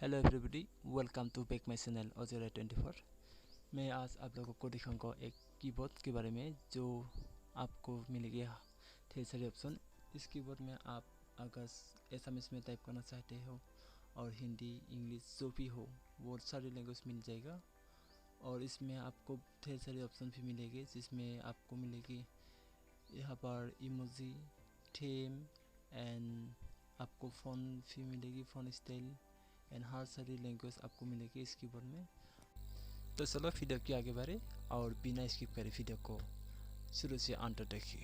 Hello everybody, welcome to back my channel ओजेरा 24। मैं आज आप लोगों को दिखाऊंगा एक कीबोर्ड के बारे में जो आपको मिलेगी ढेर सारे ऑप्शन। इस कीबोर्ड में आप अगर एसामीज में टाइप करना चाहते हो और हिंदी इंग्लिश जो भी हो वो सारी लैंग्वेज मिल जाएगा। और इसमें आपको ढेर सारे ऑप्शन भी मिलेंगे जिसमें आपको मिलेगी यहाँ पर इमोजी, थीम एंड आपको फ़ोन भी मिलेगी, फ़ोन स्टाइल एंड हर सारी लैंग्वेज आपको मिलेगी इस कीबोर्ड में। तो चलो वीडियो के आगे बढ़े और बिना स्किप करे वीडियो को शुरू से अंत तक देखिए।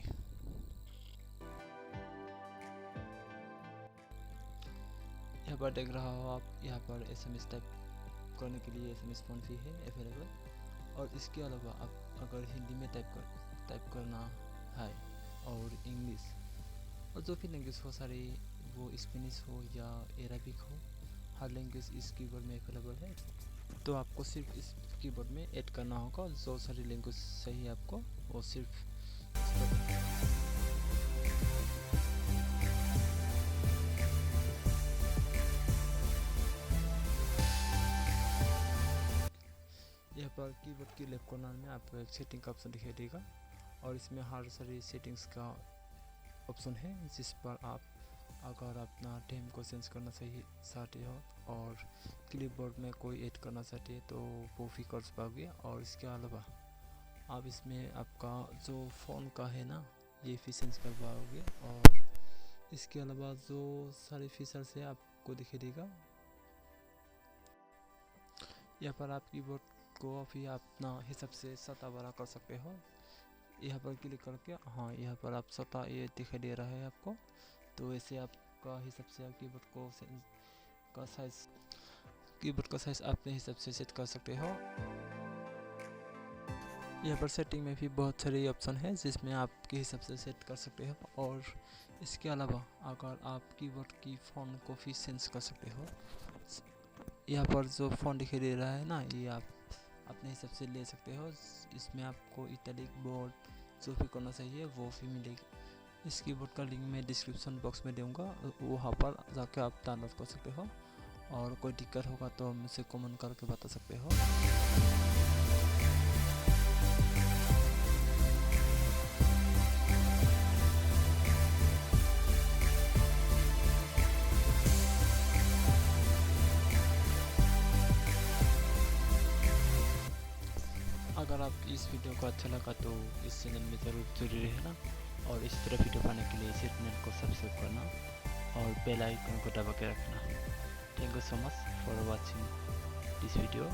यहाँ पर देख रहा हो आप, यहाँ पर एसएमएस टाइप करने के लिए एसएमएस फ़ोन भी है अवेलेबल। और इसके अलावा आप अगर हिंदी में टाइप करना है और इंग्लिश और जो भी लैंग्वेज हो सारी, वो स्पेनिश हो या अरबिक हो, हर लैंग्वेज इस कीबोर्ड में अवेलेबल है। तो आपको सिर्फ इस कीबोर्ड में ऐड करना होगा जो सारी लैंग्वेज चाहिए आपको, वो सिर्फ यहाँ पर कीबोर्ड की लेफ्ट कॉर्नर में आपको एक सेटिंग का ऑप्शन दिखाई देगा और इसमें हर सारी सेटिंग्स का ऑप्शन है जिस पर आप अगर अपना थीम को चेंज करना चाहते हो और क्लिपबोर्ड में कोई ऐड करना चाहते हैं तो वो भी कर पाओगे। और इसके अलावा आप इसमें आपका जो फ़ोन का है ना, ये भी चेंज कर पाओगे। और इसके अलावा जो सारे फीचर्स है आपको दिखाई देगा। यहाँ पर आप कीबोर्ड को भी अपना हिसाब से सटा बड़ा कर सकते हो। यहाँ पर क्लिक करके हाँ, यहाँ पर आप सटा ये दिखाई दे रहा है आपको, तो ऐसे आपका हिसाब से आप कीबोर्ड का साइज अपने हिसाब से सेट कर सकते हो। यहाँ पर सेटिंग में भी बहुत सारे ऑप्शन है जिसमें आपके हिसाब से सेट कर सकते हो। और इसके अलावा अगर आप कीबोर्ड की फ़ॉन्ट को भी चेंज कर सकते हो। यहाँ पर जो फ़ॉन्ट दिखाई दे रहा है ना, ये आप अपने हिसाब से ले सकते हो। इसमें आपको इटैलिक, बोल्ड जो भी करना चाहिए वो भी मिलेगी। इस कीबोर्ड का लिंक मैं डिस्क्रिप्शन बॉक्स में दूंगा, वहाँ पर जाकर आप डाउनलोड कर सकते हो। और कोई दिक्कत होगा तो मुझसे कमेंट करके बता सकते हो। अगर आप इस वीडियो को अच्छा लगा तो इस चैनल में ज़रूर जुड़े रहना और इस तरह वीडियो पाने के लिए इस चैनल को सब्सक्राइब करना और बेल आइकन को दबा के रखना। Thank you so much for watching this video.